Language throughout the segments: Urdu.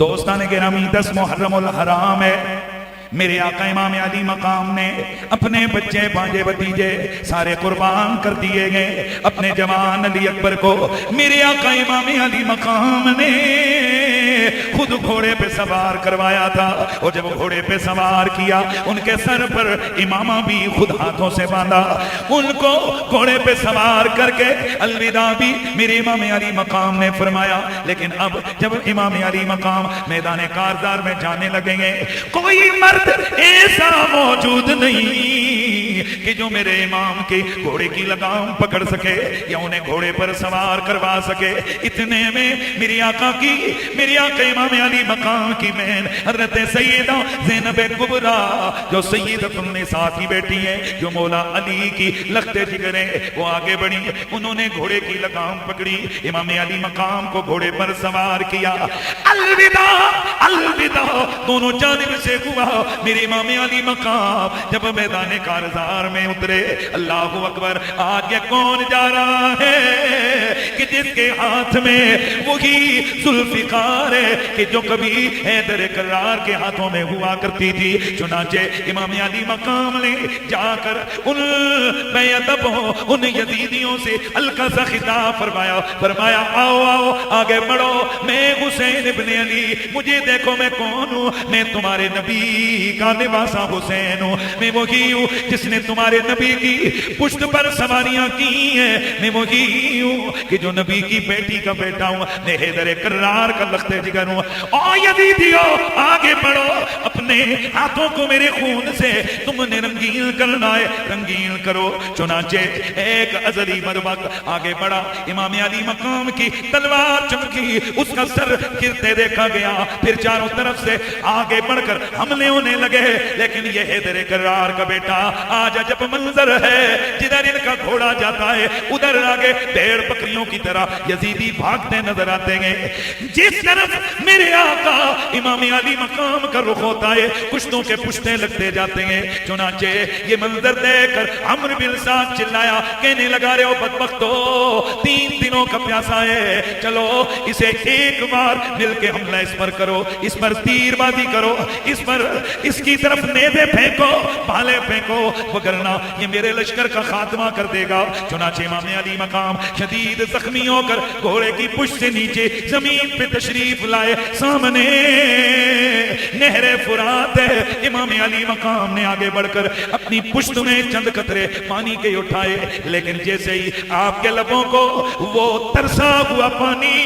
دوستان گرامی 10 محرم الحرام ہے، میرے آقا امام علی مقام نے اپنے بچے بانجے بھتیجے سارے قربان کر دیے گئے اپنے جوان علی اکبر کو میرے آقا امام علی مقام نے خود گھوڑے پہ سوار کروایا تھا، اور جب گھوڑے پہ سوار کیا ان کے سر پر امامہ بھی خود ہاتھوں سے باندھا، ان کو گھوڑے پہ سوار کر کے الوداع بھی میرے امام علی مقام نے فرمایا۔ لیکن اب جب امام علی مقام میدان کارزار میں جانے لگیں گے، کوئی مرد ایسا موجود نہیں کہ جو میرے امام کے گھوڑے کی لگام پکڑ سکے یا انہیں گھوڑے پر سوار کروا سکے۔ اتنے میں میری آقا امام علی مقام کی بہن حضرت سیدہ زینب کبریٰ جو سیدۃ النساء کی بیٹی ہے، جو مولا علی کی لخت جگر ہے، وہ آگے بڑھی، انہوں نے گھوڑے کی لگام پکڑی، امام علی مقام کو گھوڑے پر سوار کیا۔ الوداع الوداع دونوں جانب سے ہوا۔ میرے امام علی مقام جب میدان کارزار میں اترے، اللہ اکبر، آگے کون جا رہا ہے کہ جس کے ہاتھ میں وہی ذوالفقار ہے کہ جو کبھی حیدر کرار کے ہاتھوں میں ہوا کرتی تھی۔ چنانچہ امام علی مقام نے جا کر ان بے ادبوں، ان یزیدیوں سے ہلکا سا خطاب فرمایا آؤ آؤ آگے بڑھو، میں حسین ابن علی، مجھے دیکھو میں کون ہوں، میں تمہارے نبی کا نواسا حسین ہوں، میں وہی ہوں جس نے تمہارے نبی کی پشت پر سواریاں کی ہیں، میں وہی ہوں کہ جو نبی کی بیٹی کا بیٹا ہوں، میں حیدر کرار کا لخت جگر ہوں۔ او یزیدیو آگے بڑھو، اپنے ہاتھوں کو میرے خون سے تم نے رنگین کرنا ہے، رنگین کرو۔ چنانچہ ایک ازلی مروق آگے بڑھا، امام علی مقام کی تلوار چمکی، اس کا سر گرتے دیکھا گیا، پھر چاروں طرف سے آگے بڑھ کر حملے ہونے لگے، لیکن یہ حیدر کرار کا بیٹا آج عجب منظر ہے، جدھر ان کا گھوڑا جاتا ہے ادھر آگے بھیڑ بکریوں کی طرح یزیدی بھاگتے نظر آتے ہیں۔ جس طرف میرے آقا امام علی مقام کا رخ ہوتا ہے، کشتوں کے پشتے لگتے جاتے ہیں۔ چنانچہ یہ منظر دیکھ کر عمرو بن سعد چلایا، کہنے لگا رہے ہو بدبختو، 3 دنوں کا پیاسا ہے، چلو اسے ایک بار مل کے حملہ اس پر کرو، اس پر تیر بازی کرو، اس کی طرف نیزے پھینکو، بھالے پھینکو، وگرنہ یہ میرے لشکر کا خاتمہ کر دے گا۔ چنانچہ امام علی مقام شدید زخمی ہو کر گھوڑے کی پشت سے نیچے زمین پہ تشریف لائے، سامنے نہر فرات ہے۔ امام علی مقام نے آگے بڑھ کر اپنی پشت میں چند قطرے پانی کے اٹھائے، لیکن جیسے ہی آپ کے لبوں کو وہ ترسا ہوا پانی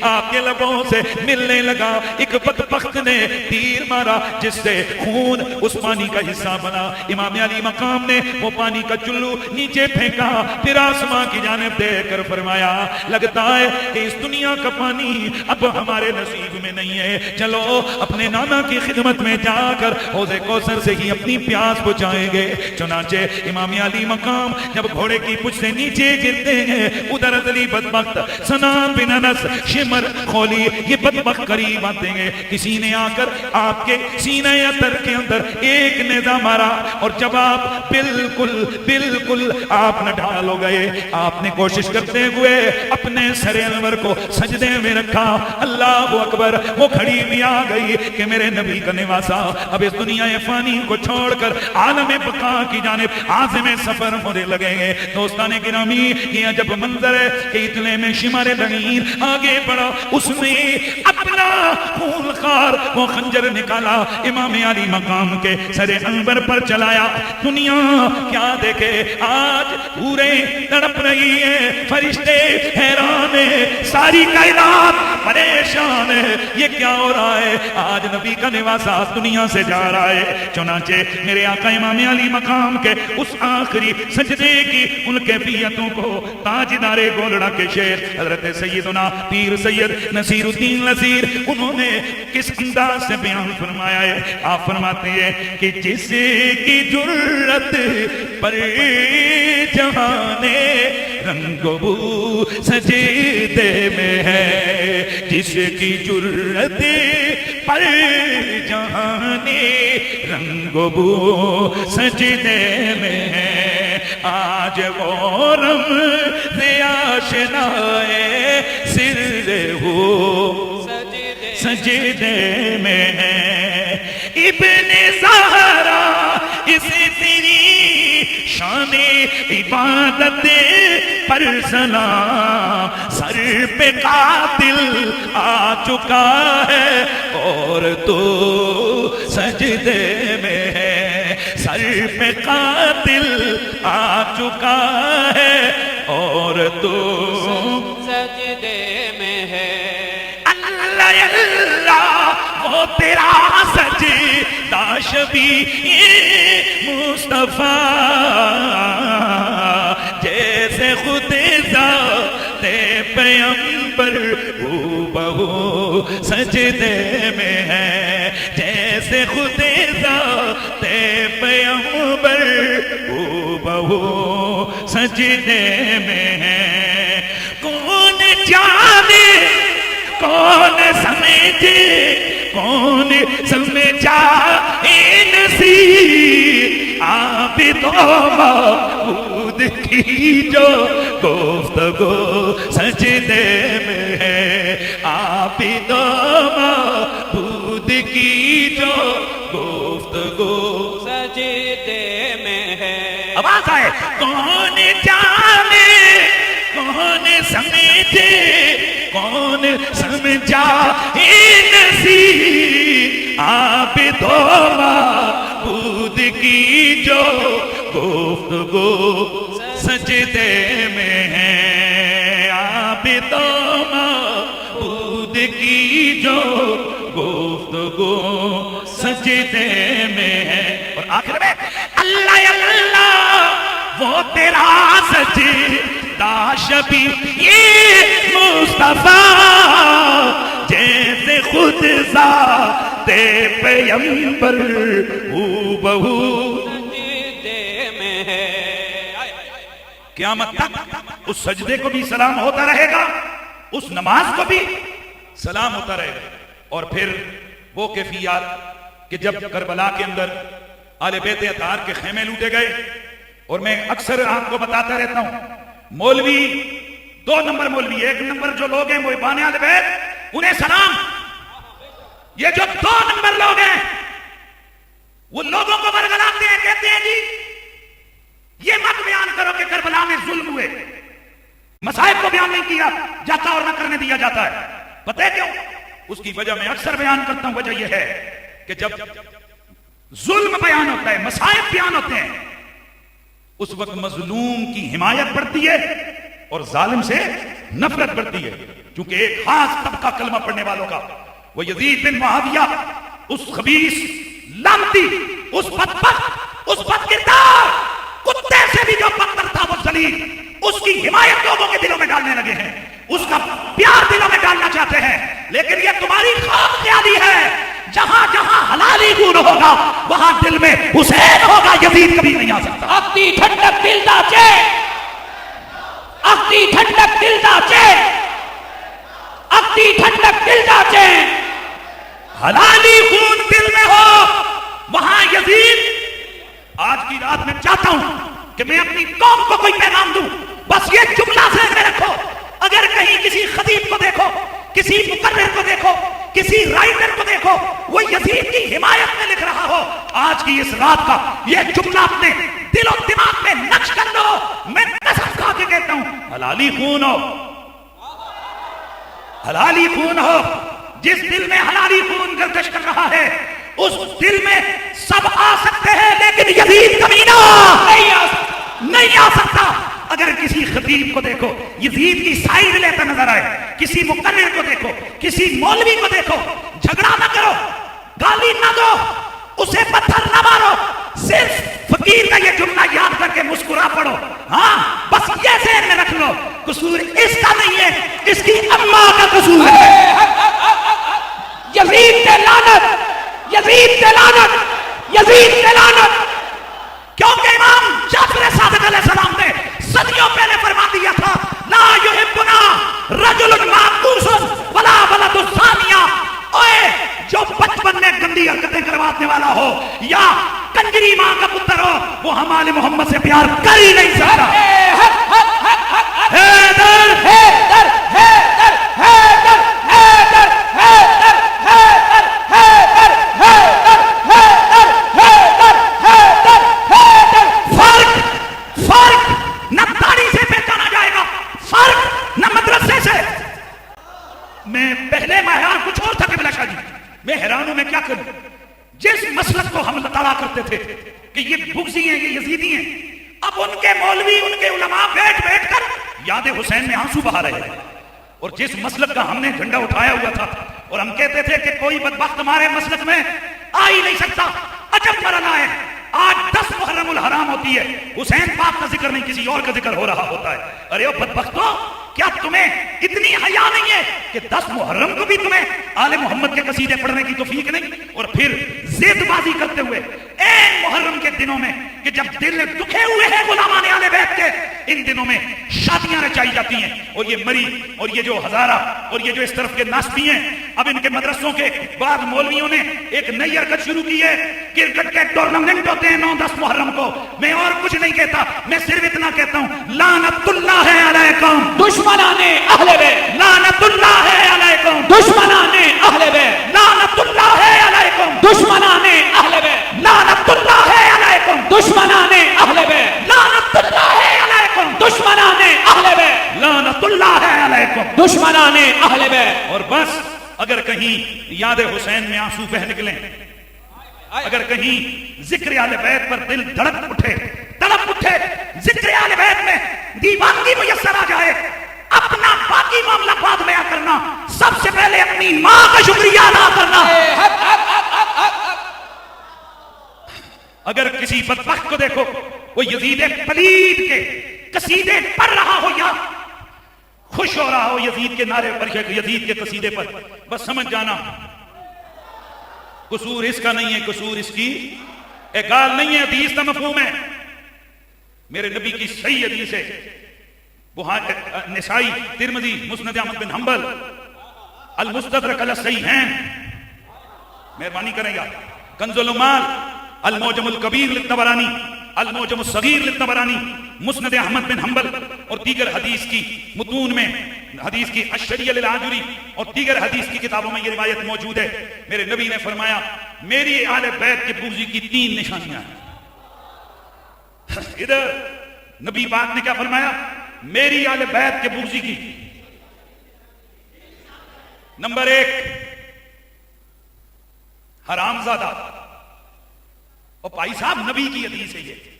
آپ کے لبوں سے ملنے لگا، ایک بدبخت نے تیر مارا جس سے خون اس پانی کا حصہ بنا۔ امام علی مقام نے وہ پانی کا چلو نیچے پھینکا، پھر آسمان کی جانب دیکھ کر فرمایا لگتا ہے کہ اس دنیا کا پانی اب ہمارے نصیب میں نہیں ہے، چلو اپنے نانا کی خدمت میں جا کر حوض کوثر سے ہی اپنی پیاس بجھائیں گے۔ چنانچہ امام علی مقام جب گھوڑے کی پشت سے نیچے گرتے ہیں، ادھر ازلی بدبخت سنان بن انس، شمر خولی، یہ بدبخت قریب آتے ہیں۔ کسی نے آ کر آپ کے سینہ اطر کے اندر ایک نیزہ مارا، اور جب آپ بالکل آپ نہ ڈھال ہو گئے، آپ نے کوشش کرتے ہوئے اپنے سر انور کو سجدے میں رکھا، اللہ اکبر، وہ کھڑی بھی آ گئی کہ میرے نبی کا نواسا اب اس دنیا فانی کو چھوڑ کر عالم بقا کی جانب عازم سفر ہونے لگے ہیں۔ دوستان گرامی، یہ عجب منظر ہے کہ اتنے میں شمار لگین آگے بڑھا، اس نے اپنا خون خار وہ خنجر نکالا، امام علی مقام کے سر انور پر چلایا۔ دنیا کیا دیکھے، آج پورے تڑپ رہی ہے، فرشتے حیران ہے، ساری کائنات پریشان ہے، یہ کیا ہو رہا ہے؟ آج نبی کا نواسا دنیا سے جا رہا ہے۔ چنانچہ میرے آقا امام علی مقام کے اس آخری سجدے کی ان کیفیتوں کو تاجدار گولڑا کے شیخ حضرت سیدنا پیر سید نصیر الدین نصیر انہوں نے کس انداز سے بیان فرمایا ہے۔ آپ فرماتے ہیں کہ جس کی جرت پر جہانے رنگ و بو سجدے میں ہے، جس کی جرت پر جہانے رنگ و بو سجدے میں ہے، آج وہ رمز آشنائے سر ہو سجدے میں ہے ابن زہرا اسے تیری شان عبادت پر سلام سر پہ قاتل آ چکا ہے اور تو سجدے میں ہے سر پہ قاتل آ چکا ہے اور تو سجدے میں ہے اللہ اللہ وہ تیرا سجدہ شبیہ مصطفیٰ جیسے خود ذات پیغمبر ہو بہو سجدے میں ہے جیسے خود ذات پیغمبر ہو بہو سجدے میں ہے کون جانے کون سمجھے کون سمجھا انسی عابد و معبود کی جو گفتگو سجدے میں ہے عابد و معبود کی جو گفتگو سجدے میں ہے آواز آئے کون جانے کون سمجھے کون سمجھا انسی عابد و معبود کی جو گفتگو سجدے میں ہے عابد و معبود کی جو گفتگو سجدے میں ہے اور آخر میں اللہ اللہ وہ تیرا سجدہ شبیہ مصطفیٰ جیسے خود ذات پیغمبر ہو بہو سجدے میں ہے قیامت تک اس سجدے کو بھی سلام ہوتا رہے گا اس نماز کو بھی سلام ہوتا رہے گا اور پھر وہ کیفیات کہ جب کربلا کے اندر آل بیت اطہار کے خیمے لوٹے گئے اور میں اکثر آپ کو بتاتا رہتا ہوں مولوی دو نمبر مولوی ایک نمبر جو لوگ ہیں محبان آل بیت انہیں سلام یہ جو دو نمبر لوگ ہیں وہ لوگوں کو برگلاتے ہیں کہتے ہیں جی یہ مت بیان کرو کہ کربلا میں ظلم ہوئے مصائب کو بیان نہیں کیا جاتا اور نہ کرنے دیا جاتا ہے پتہ ہے کیوں اس کی وجہ میں اکثر بیان کرتا ہوں وجہ یہ ہے کہ جب ظلم بیان ہوتا ہے مصائب بیان ہوتے ہیں اس وقت مظلوم کی حمایت بڑھتی ہے اور ظالم سے نفرت بڑھتی ہے کیونکہ ایک خاص طبقہ کلمہ پڑھنے والوں کا وہ یزید بن معاویہ اس خبیث لعنتی اس بدبخت اس بدکردار کتے سے بھی جو بدتر تھا وہ ذلیل اس کی حمایت لوگوں کے دلوں میں ڈالنے لگے ہیں اس کا پیار دلوں میں ڈالنا چاہتے ہیں لیکن یہ تمہاری خواب خیالی ہے جہاں جہاں حلالی خون ہوگا وہاں دل میں حسین ہوگا یزید کبھی نہیں آ سکتا اختی ٹھنڈک دل دا چے اختی ٹھنڈک دل دا چے اختی ٹھنڈک دل دا چے حلالی خون دل میں ہو وہاں یزید آج کی رات میں چاہتا ہوں کہ میں اپنی قوم کو کوئی پیغام دوں بس یہ جملہ ذہن میں رکھو اگر کہیں کسی خطیب کو دیکھو کسی مقرر کو دیکھو کسی رائٹر کو دیکھو وہ یزید کی حمایت میں لکھ رہا ہو آج کی اس رات کا یہ جملہ اپنے دل و دماغ میں نقش کر لو میں قسم کھا کے کہتا ہوں حلالی خون ہو حلالی خون ہو جس دل میں حلالی خون گردش کر رہا ہے اس دل میں سب آ سکتے ہیں لیکن یزید کمینہ نہیں آ سکتا اگر کسی خطیب کو دیکھو یزید کی سائیڈ لیتا نظر آئے کسی مقرر کو دیکھو کسی مولوی کو دیکھو جھگڑا نہ کرو گالی نہ دو اسے پتھر نہ مارو صرف فقیر کا یہ جملہ یاد کر کے مسکرا پڑو ہاں بس یہ ذہن میں رکھ لو قصور اس کا نہیں ہے اس کی اماں کا قصور ہے یزید تے لعنت یزید تے لعنت یزید تے لعنت کیونکہ امام جعفر صادق علیہ السلام نے صدیوں پہلے فرما دیا تھا لا یحبنا رجل معکوس ولا ولد الثانیہ اوے جو بچپن میں گندی حرکتیں کروانے والا ہو یا کنجری ماں کا پتر ہو وہ ہمارے محمد سے پیار کر ہی نہیں سکتا حیدر حیدر حیدر حیدر حیدر حیدر میں حیران ہوں میں کیا کروں. جس مسلک کو ہم تڑا کرتے تھے کہ یہ بغضی ہیں یہ یزیدی ہیں، اب ان کے مولوی ان کے علماء بیٹھ بیٹھ کر یاد حسین میں آنسو بہا رہے ہیں. اور جس مسلک کا ہم نے جھنڈا اٹھایا ہوا تھا اور ہم کہتے تھے کہ کوئی بدبخت ہمارے مسلک میں آ ہی نہیں سکتا، عجب مرنا ہے آج 10 محرم الحرام ہوتی ہے، حسین پاک کا ذکر نہیں کسی اور کا ذکر ہو رہا ہوتا ہے. ارے او بدبختو، کیا تمہیں اتنی حیا نہیں ہے کہ 10 محرم کو بھی تمہیں آل محمد کے قصیدے پڑھنے کی توفیق نہیں؟ اور پھر زید بازی کرتے ہوئے این محرم کے دنوں میں کہ جب دل دکھے ہوئے ہیں غلامان آل بیت کے، ان دنوں میں شادیاں رچائی جاتی ہیں اور یہ مری اور یہ جو ہزارہ اور یہ جو اس طرف کے ناسبی ہیں، اب ان کے مدرسوں کے بعد مولویوں نے ایک نئی حرکت شروع کی ہے. کرکٹ کے ٹورنامنٹ ہوتے ہیں 9-10 محرم کو. میں اور کچھ نہیں کہتا، میں صرف اتنا کہتا ہوں لعنت اللہ علیکم دشمنان اہل بیت، لعنت اللہ علیکم دشمنان اہل بیت، لعنت اللہ علیکم دشمنان اہل بیت، لعنت اللہ علیکم دشمنان اہل بیت، لعنت اللہ علیکم دشمنان اہل بیت، لعنت اللہ علیکم. دشمنان اہل بیت. اور بس اگر کہیں یاد حسین میں آنسو بہ نکلیں، اگر کہیں ذکر آل بیت پر دل دھڑک اٹھے تڑپ اٹھے، ذکر آل بیت میں دیوانگی میسر آ جائے، اپنا باقی معاملہ بعد میں کرنا، سب سے پہلے اپنی ماں کا شکریہ ادا کرنا. اگر کسی بدبخت کو دیکھو وہ یزید پلید کے قصیدے پڑھ رہا ہو یا خوش ہو رہا ہو یزید کے نعرے پر، یزید کے قصیدے پر، بس سمجھ جانا قصور اس کا نہیں ہے، قصور اس کی اقال نہیں ہے. حدیث کا مفہوم ہے، میرے نبی کی صحیح حدیث ہے، نسائی، ترمذی، مسند احمد بن حنبل، المستدرک علی الصحیحین، مہربانی کریں گا، کنز العمال، المعجم الکبیر للطبرانی، المعجم الصغیر للطبرانی، مسند احمد بن حنبل اور دیگر حدیث کی متون میں، حدیث کی الشریعہ للآجری اور دیگر حدیث کی کتابوں میں یہ روایت موجود ہے. میرے نبی نے فرمایا میری آل بیت کے بغضی کی 3 نشانیاں ہیں. ادھر نبی پاک نے کیا فرمایا؟ میری آل بیت کے بغضی کی نمبر 1 حرام زادہ. اور بھائی صاحب نبی کی حدیث ہے یہ،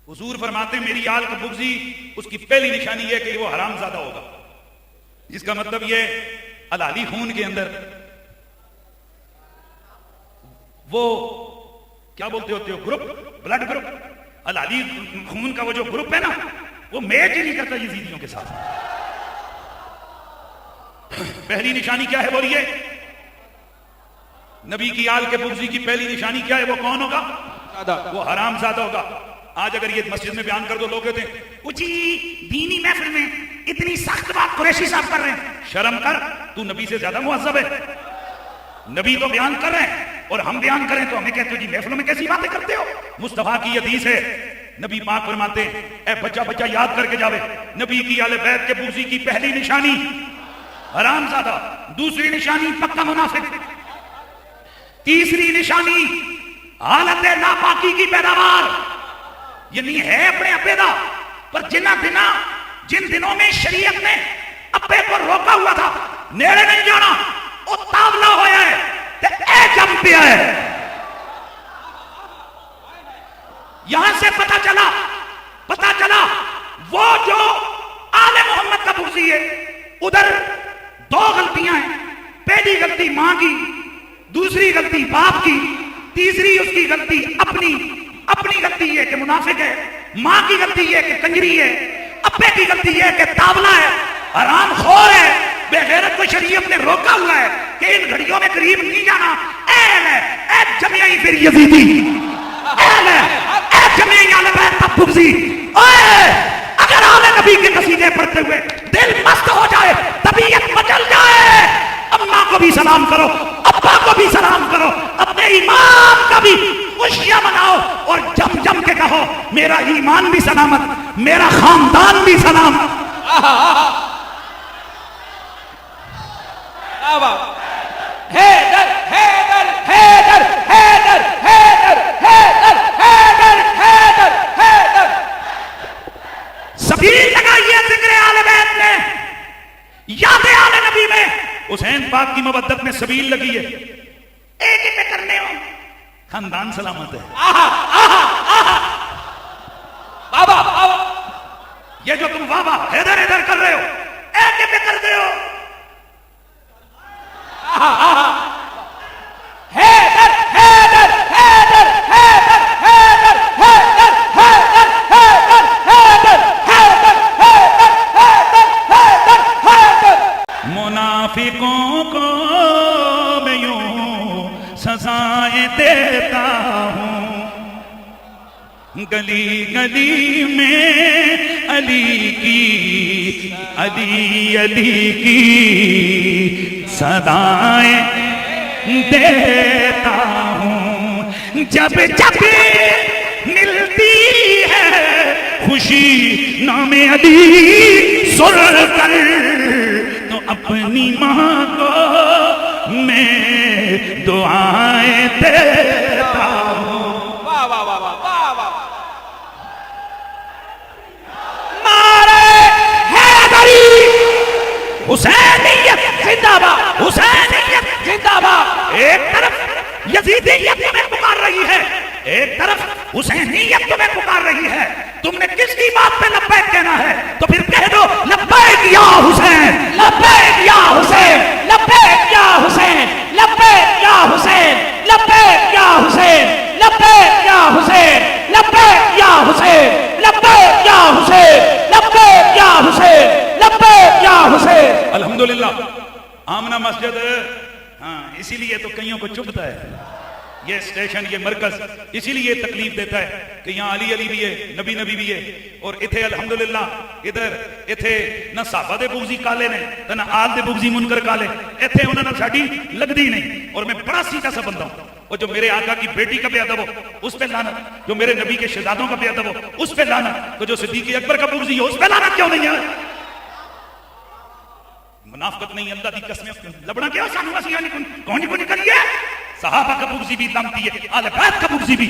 حضور فرماتے ہیں میری آل کا بغضی اس کی پہلی نشانی یہ کہ وہ حرام زادہ ہوگا. اس کا مطلب یہ حلالی خون کے اندر وہ کیا بولتے ہوتے ہو گروپ، بلڈ گروپ، حلالی خون کا وہ جو گروپ ہے نا وہ میچ ہی نہیں کرتا یزیدیوں کے ساتھ. پہلی نشانی کیا ہے بولیے؟ نبی کی آل کے بغضی کی پہلی نشانی کیا ہے؟ وہ کون ہوگا؟ وہ حرام زادہ ہوگا. آج اگر یہ مسجد میں بیان کر دو لوگ کہتے ہیں اچھی دینی محفل میں اتنی سخت بات قریشی صاحب کر رہے ہیں، شرم کر، تو نبی سے زیادہ مہذب ہے. نبی تو بیان کر رہے ہیں اور ہم بیان کریں تو ہمیں کہتے ہو جی محفلوں میں کیسی باتیں کرتے ہو. مصطفیٰ کی حدیث ہے، نبی پاک فرماتے ہیں اے بچہ بچہ یاد کر کے جاوے، نبی کی آل بیت کے بغضی کی پہلی نشانی حرام زادہ، دوسری نشانی پکا منافق، تیسری نشانی حالت ناپاکی کی پیداوار. یعنی ہے اپنے ابے دا پر جن دنوں میں شریعت نے ابے کو روکا ہوا تھا نیڑے نہیں جانا، وہ تاولا ہویا ہے تے اے جم پیا ہے. یہاں سے پتا چلا وہ جو آل محمد کا بغضی ہے ادھر 2 غلطیاں ہیں. پہلی غلطی ماں کی، دوسری غلطی باپ کی، تیسری اس کی غلطی اپنی غلطی یہ کہ منافق ہے، ماں کی غلطی یہ کہ کنجری ہے، ابے کی غلطی یہ کہ تاولا ہے، حرام خور ہے، بے غیرت کو شریعت نے روکا ہوا ہے کہ ان گھڑیوں میں قریب نہیں جانا. اہل ہے اے جمعی پھر یزیدی، اہل ہے اے جمعی آل بیت کا بغضی. اگر آل نبی کے قصیدے پڑھتے ہوئے دل مست ہو جائے، طبیعت مچل جائے، اماں کو بھی سلام کرو، ابا کو بھی سلام کرو، اپنے ایمان کا بھی خوشیاں مناؤ اور جم کے کہو میرا ایمان بھی سلامت، میرا خاندان بھی سلامت. حیدر حیدر حیدر حیدر حیدر حیدر حیدر حیدر حیدر. سبھی لگائیے ذکر آل بیت میں، یاد آل نبی میں. حسین پاک کی مودت میں سبیل لگی ہے, ایک ہی پہ کرنے ہو. خاندان سلامت ہے. بابا بابا یہ جو تم واہ واہ ادھر ادھر کر رہے ہو, ایک ہی پہ کرتے ہو. حیدر حیدر حیدر حیدر حیدر حیدر حیدر حیدر حیدر حیدر حیدر حیدر حیدر. منافقوں کو میں یوں سزائیں دیتا ہوں, گلی گلی میں علی کی علی علی کی صدائیں دیتا ہوں. جب جب ملتی ہے خوشی نام علی سن کر تو اپنی ماں کو میں دعائیں دیتا ہوں. واہ واہ واہ واہ واہ واہ. نعرہ حیدری حسینیت زندہ باد حسینیت. زندہ باد. ایک طرف یزیدیت تمہیں پکار رہی ہے, ایک طرف حسینیت تمہیں پکار رہی ہے. تم نے کس کی بات پہ لبیک کہنا ہے تو پھر کہہ دو لبیک یا حسین, لبیک یا حسین, لبیک یا حسین, لبیک یا حسین, لبیک یا حسین, لبیک یا حسین, لبیک یا حسین, لبیک یا حسین, لبیک یا حسین, لبیک یا حسین. الحمدللہ آمنہ مسجد, ہاں اسی لیے تو کئیوں کو چبھتا ہے یہ اسٹیشن, یہ مرکز, اسی لیے تکلیف دیتا ہے کہ یہاں علی علی بھی ہے, نبی نبی بھی ہے, اور اتھے الحمدللہ ادھر اتھے نہ صحابہ دے بغضی کالے نے تے نہ آل دے بغضی منکر کالے, اتھے انہوں نے ساڈی لگدی نہیں. اور میں بڑا سیدھا سا بندہ ہوں, اور جو میرے آقا کی بیٹی کا بے ادب ہو اس پہ لعنت, جو میرے نبی کے شہزادوں کا بے ادب ہو اس پہ لعنت, تو جو صدیق اکبر کا بغضی ہو اس پہ لعنت کیوں نہیں ہے؟ منافقت نہیں, اللہ دی قسم. لبنا کیا سانو اسی کون کو نکلیے. صحابہ کا بغضی بھی لعنتی ہے, آل بیت کا بغضی بھی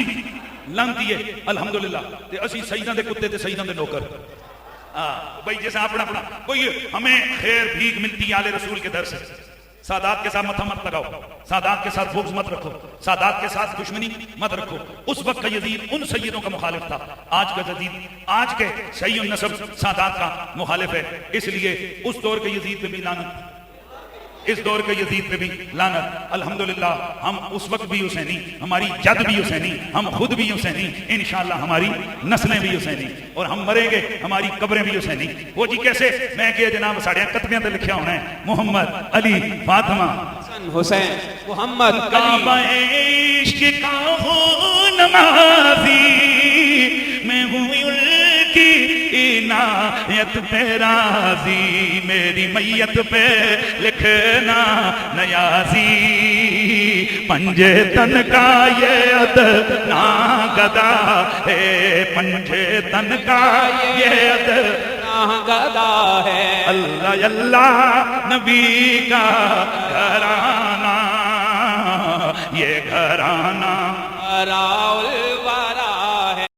لعنتی ہے. الحمدللہ تے اسی سیداں دے کتے تے سیداں دے نوکر. بھائی جیسا اپنا اپنا کوئی ہمیں خیر بھیک ملتی ہے آل رسول کے در سے. سادات کے ساتھ متھا مت لگاؤ, سادات کے ساتھ بغض مت رکھو, سادات کے ساتھ دشمنی مت رکھو. اس وقت کا یزید ان سیدوں کا مخالف تھا, آج کا یزید آج کے صحیح النسب سادات کا مخالف ہے. اس لیے اس دور کے یزید پہ بھی لعنت, اس دور کے یزید پہ بھی لعنت. الحمدللہ ہم اس وقت بھی حسینی, ہماری جد بھی حسینی, ہم خود بھی حسینی, انشاءاللہ ہماری نسلیں بھی حسینی, اور ہم مریں گے ہماری قبریں بھی حسینی. وہ جی کیسے؟ میں کہ جناب ساڑھے کتبیاں تے لکھیا ہونا ہے محمد علی فاطمہ حسین محمد کعبہ عشق کا ہوں نمازی, میں ہوں ان کی عنایت پہ راضی, میری میت پہ لکھنا نیازی, پنجے تن کا یہ ادنا گدا ہے, پنجے تن کا یہ ادنا گدا ہے. اللہ اللہ نبی کا گھرانہ, یہ گھرانہ راول